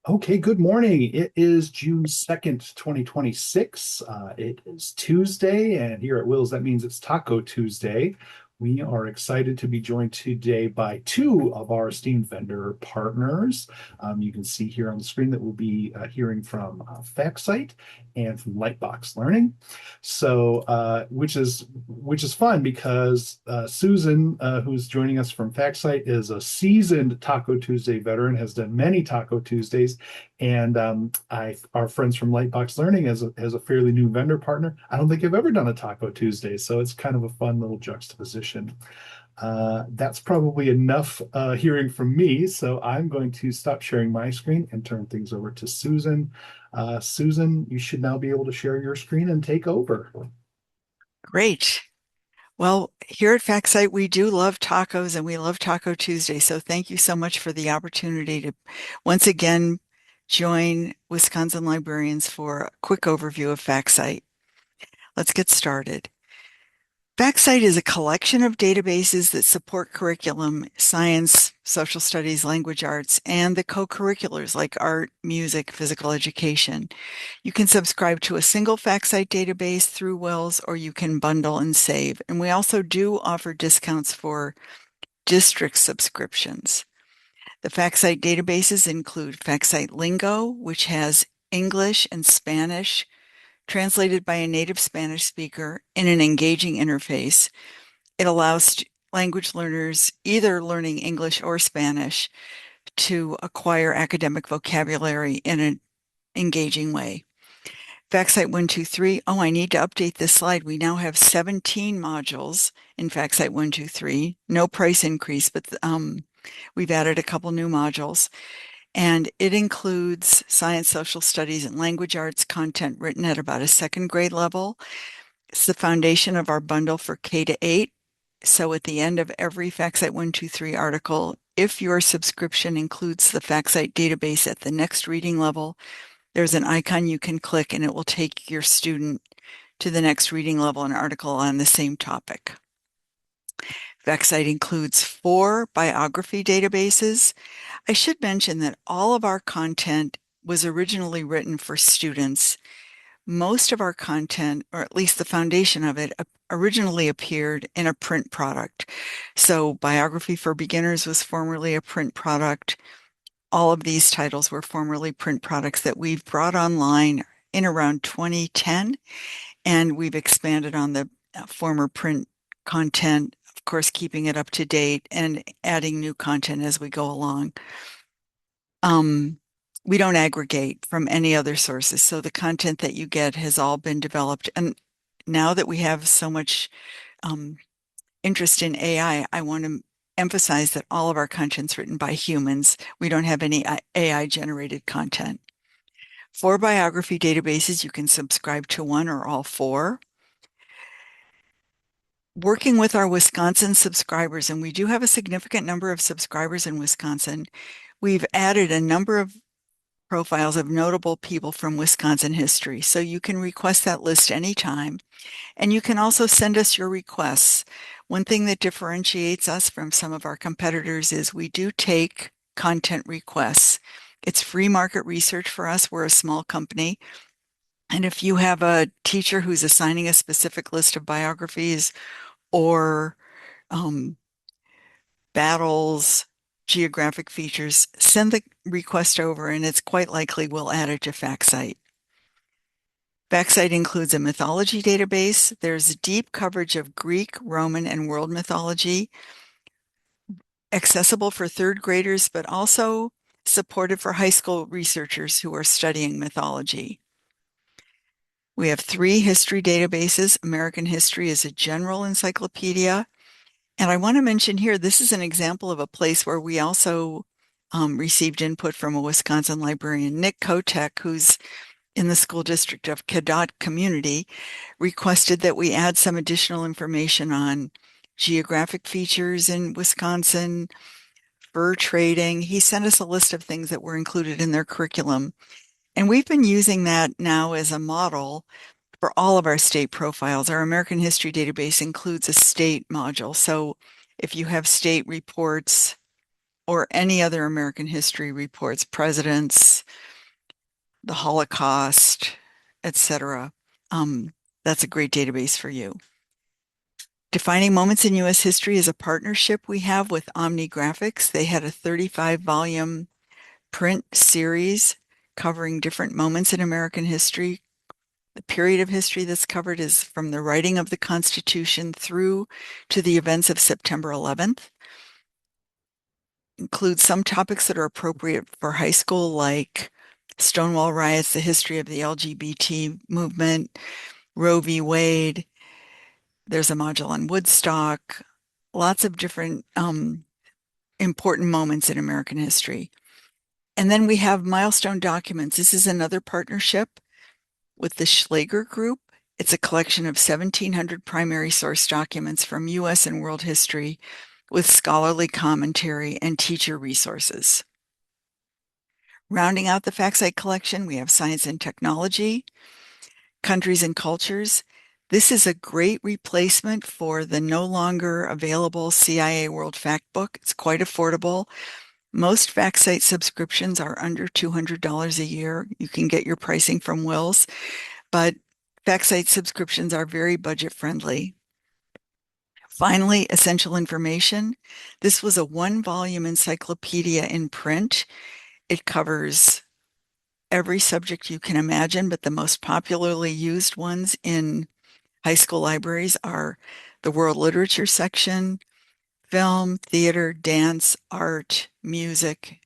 Okay, good morning. It is June 2nd, 2026. It is Tuesday, and here at Will's, that means it's Taco Tuesday. We are excited to be joined today by two of our esteemed vendor partners. You can see here on the screen that we'll be hearing from FactCite and from Lightbox Learning. Which is fun because Susan, who's joining us from FactSite, is a seasoned Taco Tuesday veteran, has done many Taco Tuesdays, and our friends from Lightbox Learning as a fairly new vendor partner. I don't think I've ever done a Taco Tuesday, so it's kind of a fun little juxtaposition. That's probably enough hearing from me, so I'm going to stop sharing my screen and turn things over to Susan. Susan, you should now be able to share your screen and take over. Great. Well, here at FactSite, we do love tacos and we love Taco Tuesday. So thank you so much for the opportunity to once again join Wisconsin librarians for a quick overview of FactSite. Let's get started. FactSite is a collection of databases that support curriculum, science, social studies, language arts, and the co-curriculars like art, music, physical education. You can subscribe to a single FactSite database through WiLS, or you can bundle and save. And we also do offer discounts for district subscriptions. The FactSite databases include FactSite Lingo, which has English and Spanish translated by a native Spanish speaker in an engaging interface. It allows language learners either learning English or Spanish to acquire academic vocabulary in an engaging way. FactSite 123, oh, I need to update this slide. We now have 17 modules in FactSite 123. No price increase, but we've added a couple new modules. And it includes science, social studies, and language arts content written at about a second grade level. It's the foundation of our bundle for K to 8. So at the end of every FactSite 123 article, if your subscription includes the FactSite database at the next reading level, there's an icon you can click and it will take your student to the next reading level, an article on the same topic. FactSite includes 4 biography databases. I should mention that all of our content was originally written for students. Most of our content, or at least the foundation of it, originally appeared in a print product. So Biography for Beginners was formerly a print product. All of these titles were formerly print products that we've brought online in around 2010, and we've expanded on the former print content, of course, keeping it up to date and adding new content as we go along. We don't aggregate from any other sources, so the content that you get has all been developed. And now that we have so much interest in AI, I want to emphasize that all of our content's written by humans. We don't have any AI generated content. For biography databases, you can subscribe to one or all 4. Working with our Wisconsin subscribers, and we do have a significant number of subscribers in Wisconsin, we've added a number of profiles of notable people from Wisconsin history. So you can request that list anytime. And you can also send us your requests. One thing that differentiates us from some of our competitors is we do take content requests. It's free market research for us. We're a small company. And if you have a teacher who's assigning a specific list of biographies or um, battles, geographic features, send the request over and it's quite likely we'll add it to FactSite. FactSite includes a mythology database. There's deep coverage of Greek, Roman, and world mythology, accessible for third graders, but also supported for high school researchers who are studying mythology. We have 3 history databases. American History is a general encyclopedia. And I want to mention here, this is an example of a place where we also received input from a Wisconsin librarian, Nick Kotek, who's in the school district of Cadott Community, requested that we add some additional information on geographic features in Wisconsin, fur trading. He sent us a list of things that were included in their curriculum. And we've been using that now as a model for all of our state profiles. Our American History database includes a state module. So if you have state reports or any other American history reports, presidents, the Holocaust, etc. Um, that's a great database for you. Defining Moments in U.S. History is a partnership we have with Omni Graphics. They had a 35-volume print series covering different moments in American history. The period of history that's covered is from the writing of the Constitution through to the events of September 11th. Includes some topics that are appropriate for high school, like Stonewall riots, the history of the LGBT movement, Roe v. Wade. There's a module on Woodstock, lots of different important moments in American history. And then we have milestone documents. This is another partnership with the Schlager Group. It's a collection of 1,700 primary source documents from U.S. and world history with scholarly commentary and teacher resources. Rounding out the FactCite collection, we have Science and Technology, Countries and Cultures. This is a great replacement for the no longer available CIA World Factbook. It's quite affordable. Most FactCite subscriptions are under $200 a year. You can get your pricing from WiLS, but FactCite subscriptions are very budget friendly. Finally, Essential Information. This was a one-volume encyclopedia in print. It covers every subject you can imagine, but the most popularly used ones in high school libraries are the world literature section, film, theater, dance, art, music,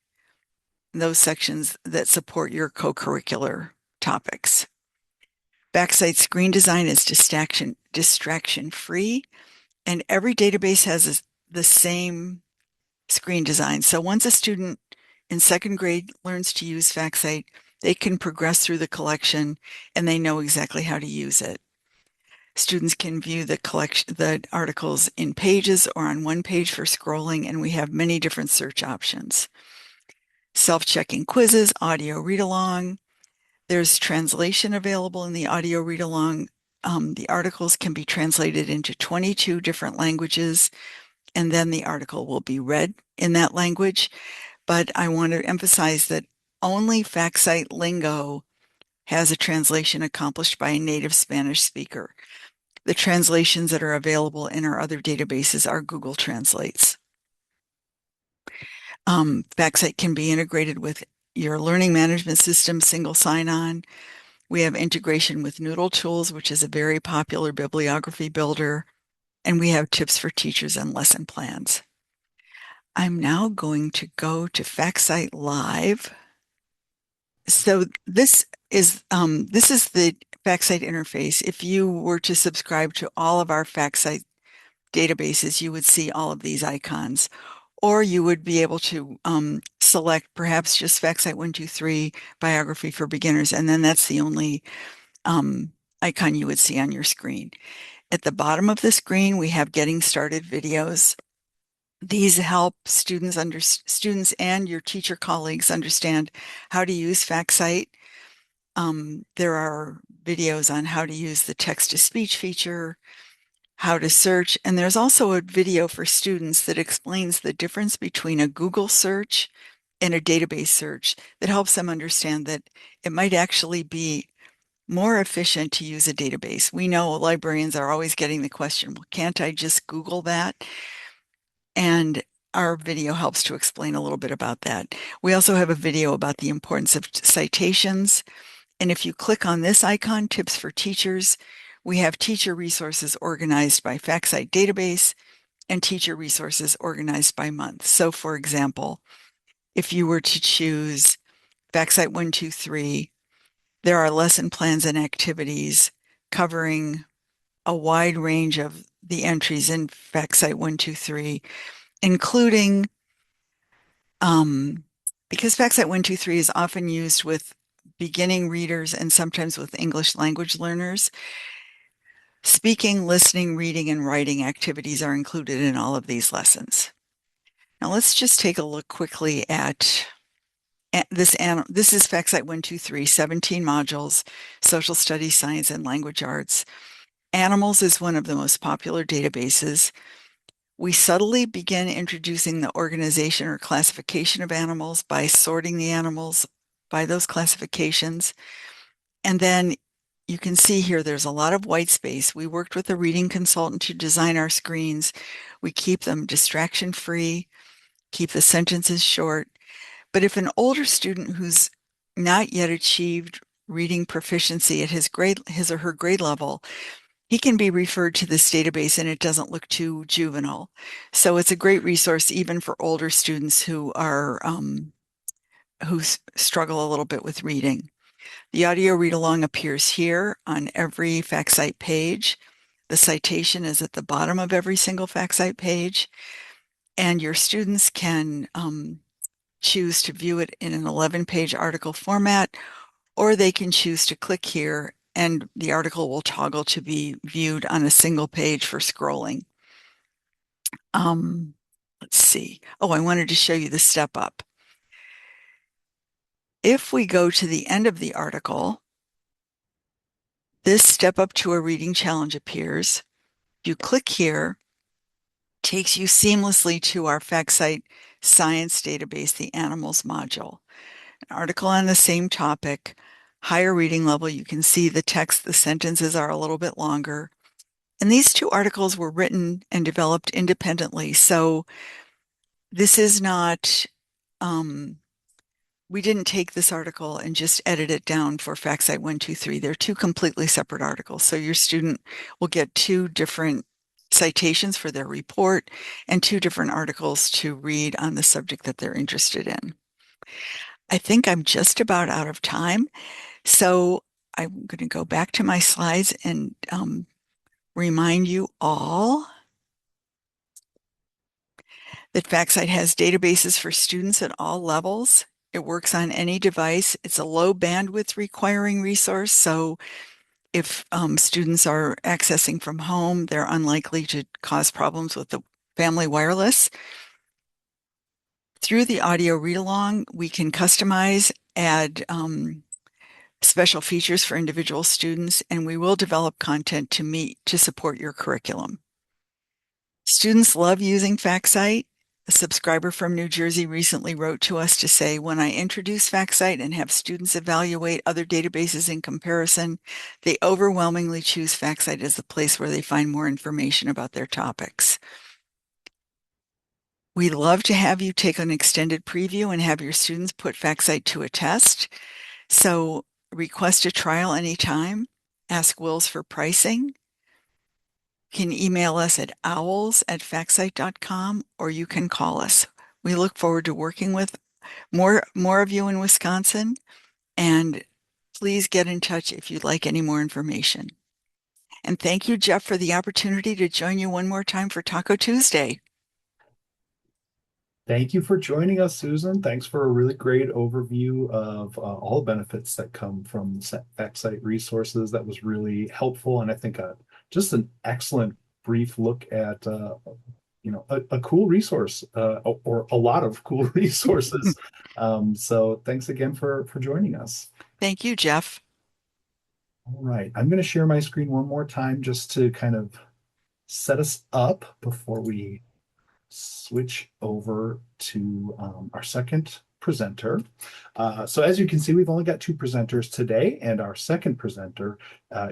those sections that support your co-curricular topics. FactCite screen design is distraction-free, and every database has the same screen design. So once a student in second grade learns to use FactCite, they can progress through the collection and they know exactly how to use it. Students can view the articles in pages or on one page for scrolling, and we have many different search options. Self-checking quizzes, audio read-along. There's translation available in the audio read-along. The articles can be translated into 22 different languages, and then the article will be read in that language. But I want to emphasize that only FactCite Lingo has a translation accomplished by a native Spanish speaker. The translations that are available in our other databases are Google Translates. FactCite can be integrated with your learning management system, single sign-on. We have integration with Noodle Tools, which is a very popular bibliography builder, and we have tips for teachers and lesson plans. I'm now going to go to FactCite Live. So this is the FactCite interface. If you were to subscribe to all of our FactCite databases, you would see all of these icons, or you would be able to select perhaps just FactCite 123 biography for beginners, and then that's the only icon you would see on your screen. At the bottom of the screen, we have getting started videos. These help students and your teacher colleagues understand how to use FactCite. There are videos on how to use the text-to-speech feature, how to search, and there's also a video for students that explains the difference between a Google search and a database search that helps them understand that it might actually be more efficient to use a database. We know librarians are always getting the question, well, can't I just Google that? And our video helps to explain a little bit about that. We also have a video about the importance of citations. And if you click on this icon, Tips for Teachers, we have teacher resources organized by FactCite database and teacher resources organized by month. So for example, if you were to choose FactCite 123, there are lesson plans and activities covering a wide range of the entries in FactCite 123, including, because FactCite 123 is often used with beginning readers and sometimes with English language learners, speaking, listening, reading, and writing activities are included in all of these lessons. Now let's just take a look quickly at this is FactCite 123, 17 modules, social studies, science, and language arts. Animals is one of the most popular databases. We subtly begin introducing the organization or classification of animals by sorting the animals by those classifications. And then you can see here there's a lot of white space. We worked with a reading consultant to design our screens. We keep them distraction free, keep the sentences short. But if an older student who's not yet achieved reading proficiency at his or her grade level, he can be referred to this database and it doesn't look too juvenile. So it's a great resource even for older students who struggle a little bit with reading. The audio read along appears here on every FactCite page. The citation is at the bottom of every single FactCite page, and your students can choose to view it in an 11-page article format, or they can choose to click here and the article will toggle to be viewed on a single page for scrolling. Let's see. Oh, I wanted to show you the step up. If we go to the end of the article, this step up to a reading challenge appears. If you click here, it takes you seamlessly to our FactCite science database, the animals module. An article on the same topic, higher reading level. You can see the text, the sentences are a little bit longer. And these two articles were written and developed independently. So this is not, we didn't take this article and just edit it down for FactCite 123. They're two completely separate articles. So your student will get two different citations for their report and two different articles to read on the subject that they're interested in. I think I'm just about out of time. So I'm going to go back to my slides and remind you all that FactCite has databases for students at all levels. It works on any device. It's a low bandwidth requiring resource. So if students are accessing from home, they're unlikely to cause problems with the family wireless. Through the audio read along, we can customize, add special features for individual students, and we will develop content to support your curriculum. Students love using FactCite. A subscriber from New Jersey recently wrote to us to say, when I introduce FactCite and have students evaluate other databases in comparison, they overwhelmingly choose FactCite as the place where they find more information about their topics. We'd love to have you take an extended preview and have your students put FactCite to a test. So request a trial anytime. Ask WiLS for pricing. You can email us at owls@factsite.com or you can call us. We look forward to working with more of you in Wisconsin, and please get in touch if you'd like any more information. And thank you, Jeff, for the opportunity to join you one more time for Taco Tuesday. Thank you for joining us, Susan. Thanks for a really great overview of all the benefits that come from FactCite resources. That was really helpful, and I think just an excellent brief look at a cool resource or a lot of cool resources. So thanks again for joining us. Thank you, Jeff. All right, I'm going to share my screen one more time just to kind of set us up before we switch over to our second presenter. So as you can see, we've only got two presenters today, and our second presenter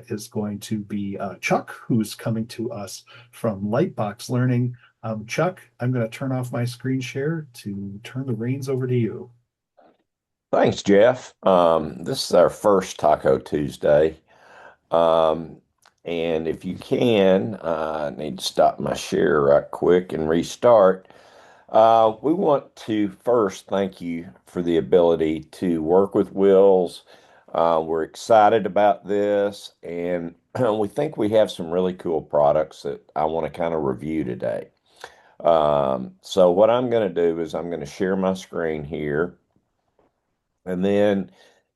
is going to be Chuck, who's coming to us from Lightbox Learning. Chuck, I'm going to turn off my screen share to turn the reins over to you. Thanks, Jeff. This is our first Taco Tuesday. Um, and if you can, I need to stop my share right quick and restart. We want to first thank you for the ability to work with WiLS. We're excited about this, and we think we have some really cool products that I want to kind of review today. So what I'm going to do is I'm going to share my screen here, and then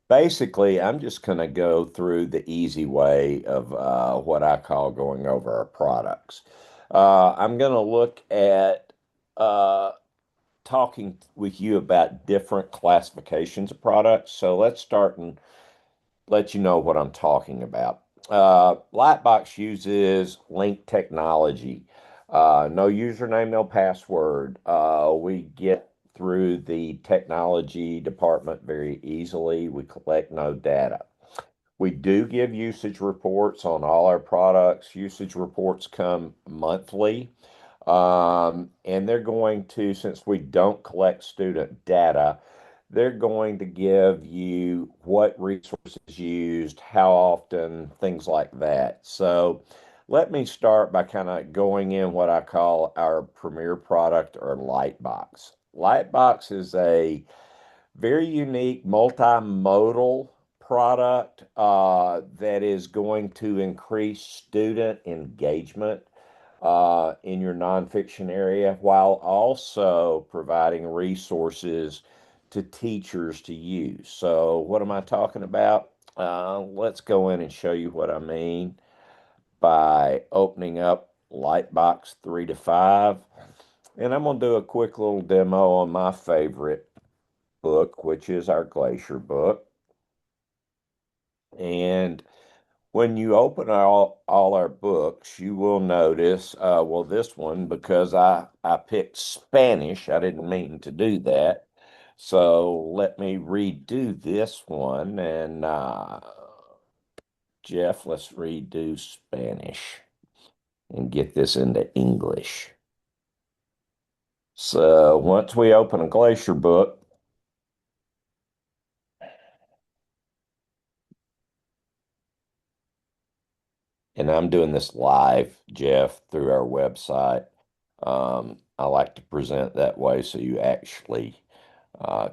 basically, I'm just going to go through the easy way of what I call going over our products. I'm going to look at uh, talking with you about different classifications of products. So let's start and let you know what I'm talking about. Lightbox uses link technology. No username, no password. We get through the technology department very easily. We collect no data. We do give usage reports on all our products. Usage reports come monthly. And they're going to, since we don't collect student data, they're going to give you what resources used, how often, things like that. So let me start by kind of going in what I call our premier product or Lightbox. Lightbox is a very unique multimodal product that is going to increase student engagement in your nonfiction area while also providing resources to teachers to use. So, what am I talking about? Let's go in and show you what I mean by opening up Lightbox 3 to 5. And I'm going to do a quick little demo on my favorite book, which is our Glacier book. And when you open all our books, you will notice, well, this one, because I picked Spanish, I didn't mean to do that. So let me redo this one. And Jeff, let's redo Spanish and get this into English. So once we open a Glacier book, and I'm doing this live, Jeff, through our website. I like to present that way so you actually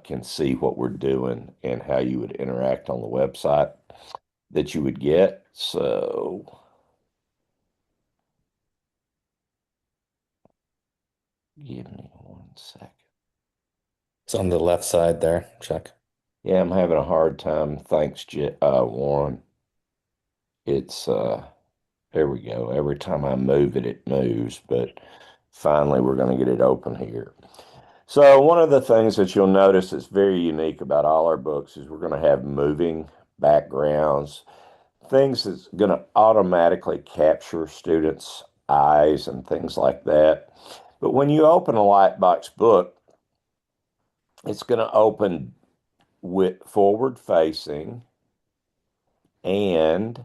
can see what we're doing and how you would interact on the website that you would get. So give me 1 second. It's on the left side there, Chuck. Yeah, I'm having a hard time. Thanks, Warren. It's there we go. Every time I move it, it moves, but finally we're going to get it open here. So one of the things that you'll notice that's very unique about all our books is we're going to have moving backgrounds, things that's going to automatically capture students' eyes and things like that. But when you open a Lightbox book, it's going to open with forward facing, and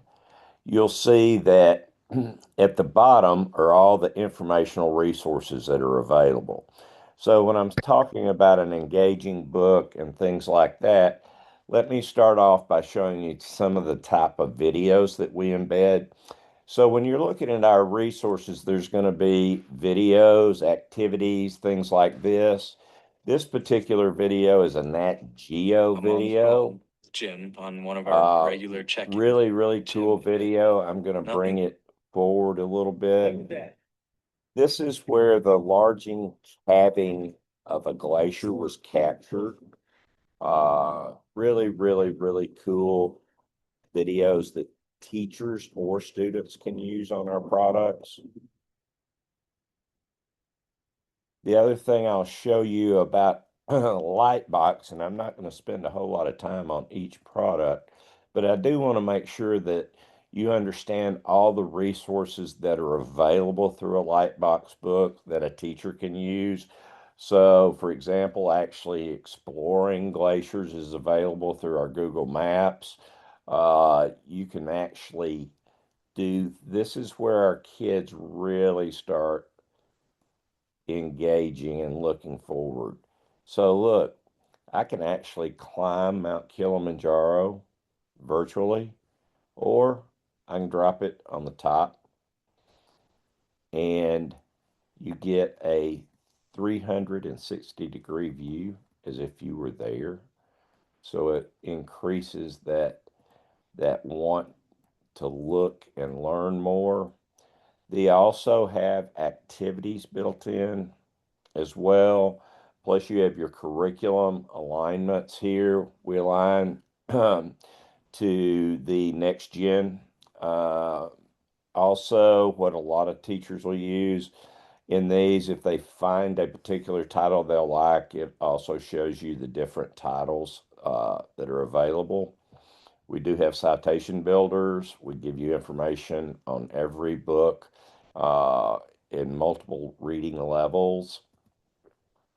you'll see that at the bottom are all the informational resources that are available. So when I'm talking about an engaging book and things like that, let me start off by showing you some of the type of videos that we embed. So when you're looking at our resources, there's going to be videos, activities, things like this. This particular video is a Nat Geo video. Jim, on one of our regular check-ins. Really, really cool video. I'm going to bring it forward a little bit. This is where the larging calving of a glacier was captured. Really, really, really cool videos that teachers or students can use on our products. The other thing I'll show you about Lightbox, and I'm not going to spend a whole lot of time on each product, but I do want to make sure that you understand all the resources that are available through a Lightbox book that a teacher can use. So, for example, actually exploring glaciers is available through our Google Maps. You can actually this is where our kids really start engaging and looking forward. So look, I can actually climb Mount Kilimanjaro virtually, or I can drop it on the top and you get a 360-degree view as if you were there. So it increases that want to look and learn more. They also have activities built in as well. Plus, you have your curriculum alignments here. We align to the next gen. Also, what a lot of teachers will use in these, if they find a particular title they'll like, it also shows you the different titles that are available. We do have citation builders. We give you information on every book in multiple reading levels.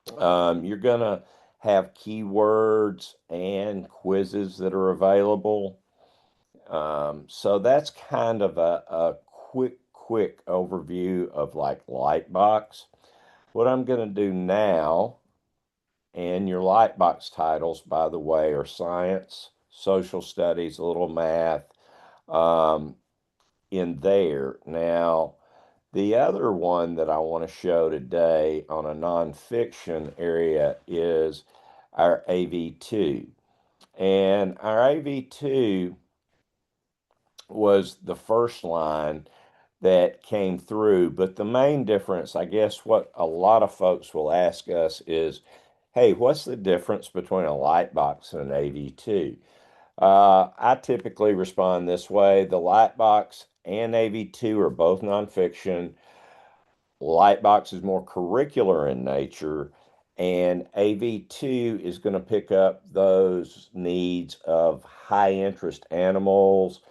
You're going to have keywords and quizzes that are available. So that's kind of a quick overview of like Lightbox. What I'm going to do now, and your Lightbox titles, by the way, are science, social studies, a little math um, in there. Now, the other one that I want to show today on a nonfiction area is our AV2. And our AV2 was the first line that came through. But the main difference, I guess, what a lot of folks will ask us is, hey, what's the difference between a light box and an AV2? I typically respond this way. The Lightbox and AV2 are both nonfiction. Lightbox is more curricular in nature, and AV2 is going to pick up those needs of high interest animals.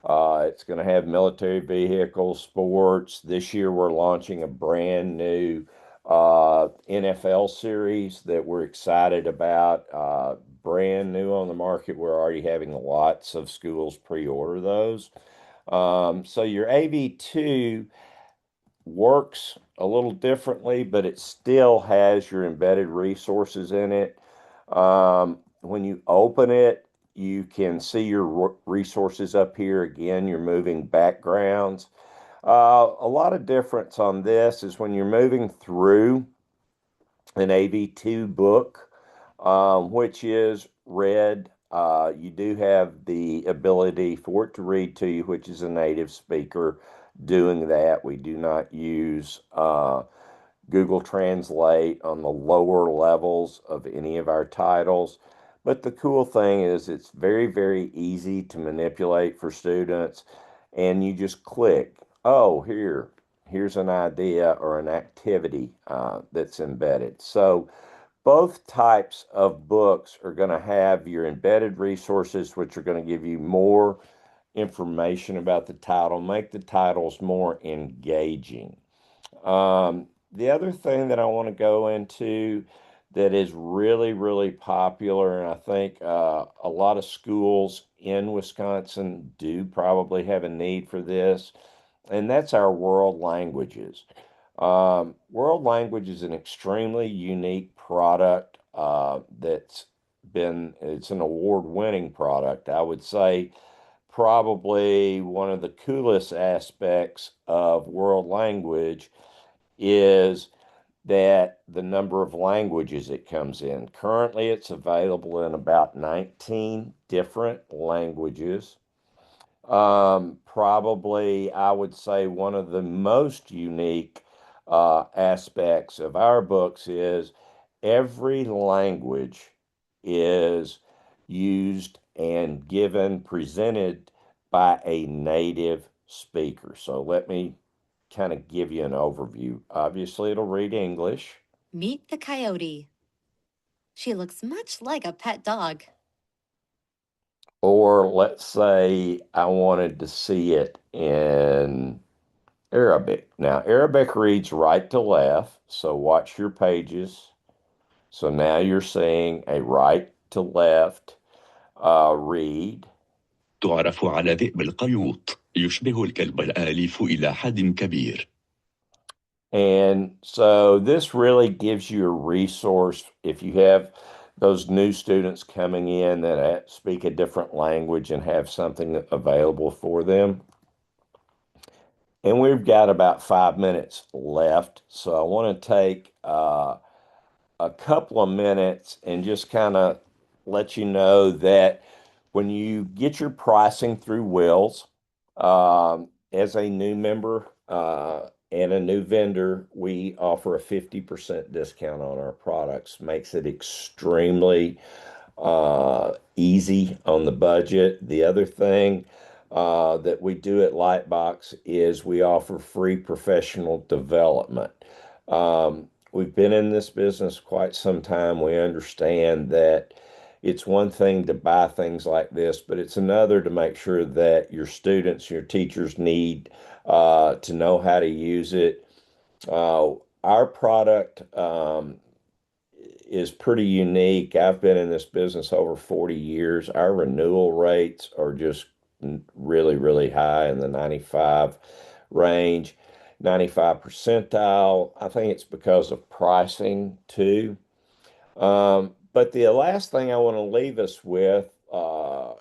It's going to have military vehicles, sports. This year, we're launching a brand new NFL series that we're excited about. Brand new on the market. We're already having lots of schools pre-order those. So your AV2 works a little differently, but it still has your embedded resources in it. When you open it, you can see your resources up here. Again, you're moving backgrounds. A lot of difference on this is when you're moving through an AV2 book, which is read. You do have the ability for it to read to you, which is a native speaker doing that. We do not use Google Translate on the lower levels of any of our titles. But the cool thing is it's very, very easy to manipulate for students. And you just click, oh, here's an idea or an activity that's embedded. So both types of books are going to have your embedded resources, which are going to give you more information about the title, make the titles more engaging. The other thing that I want to go into that is really, really popular, and I think a lot of schools in Wisconsin do probably have a need for this, and that's our world languages. World language is an extremely unique product it's an award-winning product. I would say probably one of the coolest aspects of world language is that the number of languages it comes in. Currently, it's available in about 19 different languages. Probably, I would say one of the most unique aspects of our books is every language is used and given, presented by a native speaker. So let me kind of give you an overview. Obviously, it'll read English. Meet the coyote. She looks much like a pet dog. Or let's say I wanted to see it in Arabic. Now, Arabic reads right to left, so watch your pages. So now you're seeing a right to left read. تعرف على ذئب القيوط يشبه الكلب الآليف إلى حد كبير. And so this really gives you a resource if you have those new students coming in that speak a different language and have something available for them. And we've got about 5 minutes left. So I want to take a couple of minutes and just kind of let you know that when you get your pricing through WiLS, as a new member and a new vendor, we offer a 50% discount on our products. Makes it extremely easy on the budget. The other thing that we do at Lightbox is we offer free professional development. We've been in this business quite some time. We understand that it's one thing to buy things like this, but it's another to make sure that your students, your teachers need to know how to use it. Our product is pretty unique. I've been in this business over 40 years. Our renewal rates are just really, really high in the 95 range, 95 percentile. I think it's because of pricing too. But the last thing I want to leave us with,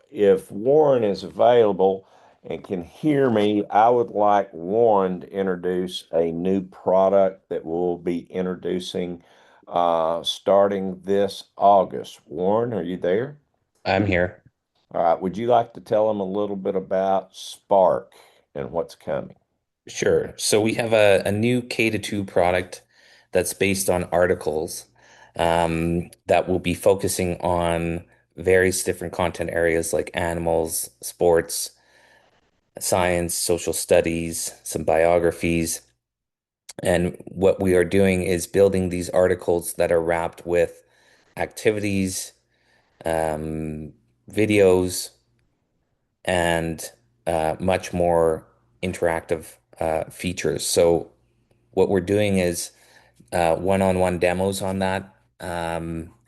if Warren is available and can hear me, I would like Warren to introduce a new product that we'll be introducing starting this August. Warren, are you there? I'm here. All right. Would you like to tell them a little bit about Spark and what's coming? Sure. So we have a new K to 2 product that's based on articles that will be focusing on various different content areas like animals, sports, science, social studies, some biographies. And what we are doing is building these articles that are wrapped with activities, um, videos, and much more interactive features. So what we're doing is one-on-one demos on that.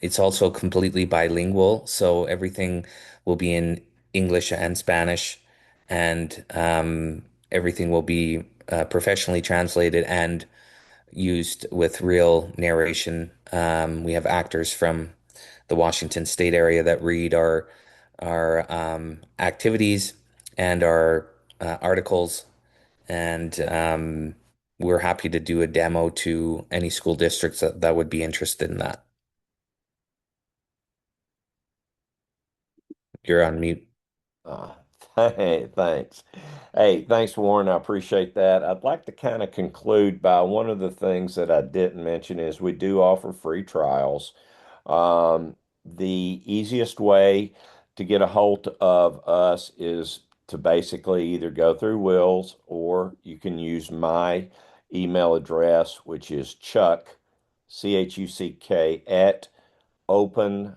It's also completely bilingual, so everything will be in English and Spanish, and everything will be professionally translated and used with real narration. We have actors from the Washington State area that read our activities and our articles, and we're happy to do a demo to any school districts that would be interested in that. You're on mute. Uh, hey, thanks. Hey, thanks, Warren. I appreciate that. I'd like to kind of conclude by one of the things that I didn't mention is we do offer free trials. The easiest way to get a hold of us is to basically either go through WiLS or you can use my email address, which is Chuck, Chuck, at lightbox.com.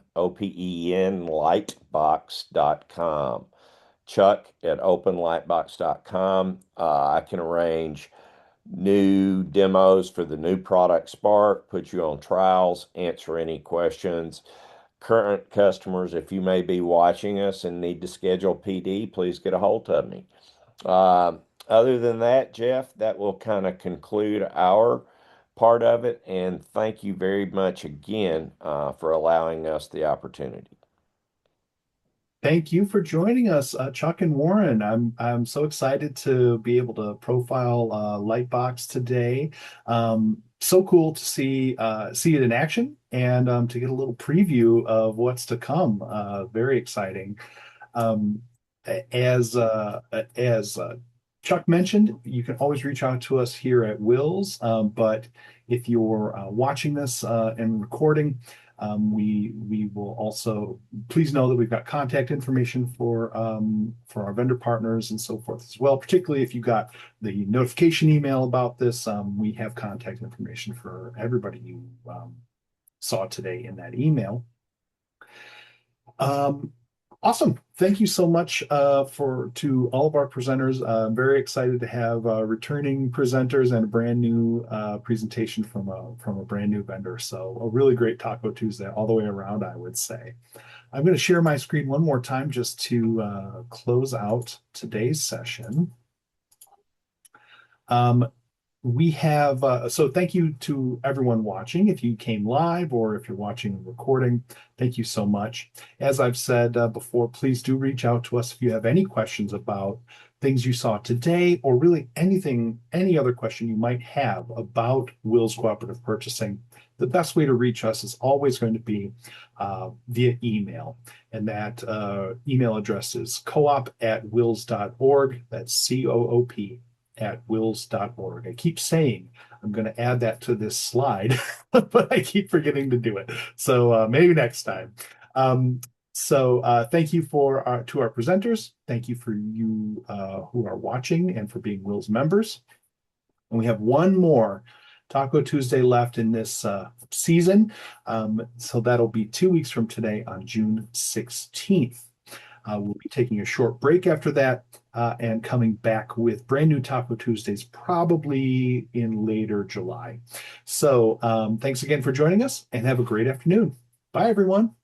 Chuck at openlightbox.com. I can arrange new demos for the new product Spark, put you on trials, answer any questions. Current customers, if you may be watching us and need to schedule PD, please get a hold of me. Uh, Other than that, Jeff, that will kind of conclude our part of it. And thank you very much again for allowing us the opportunity. Thank you for joining us, Chuck and Warren. I'm so excited to be able to profile Lightbox today. So cool to see it in action and to get a little preview of what's to come. Very exciting. Um, as Chuck mentioned, you can always reach out to us here at WiLS. But if you're watching this and recording, we will also please know that we've got contact information for our vendor partners and so forth as well. Particularly if you got the notification email about this, we have contact information for everybody you saw today in that email. Awesome. Thank you so much to all of our presenters. I'm very excited to have returning presenters and a brand new presentation from a brand new vendor. So a really great Taco Tuesday all the way around, I would say. I'm going to share my screen one more time just to close out today's session. We have, so thank you to everyone watching. If you came live or if you're watching the recording, thank you so much. As I've said before, please do reach out to us if you have any questions about things you saw today or really anything, any other question you might have about WiLS Cooperative Purchasing. The best way to reach us is always going to be via email. And that email address is coop@wils.org. That's COOP at wils.org. I keep saying I'm going to add that to this slide, but I keep forgetting to do it. So maybe next time. Thank you to our presenters. Thank you for you who are watching and for being WiLS members. And we have one more Taco Tuesday left in this season. So that'll be 2 weeks from today on June 16th. We'll be taking a short break after that and coming back with brand new Taco Tuesdays probably in later July. So thanks again for joining us and have a great afternoon. Bye, everyone.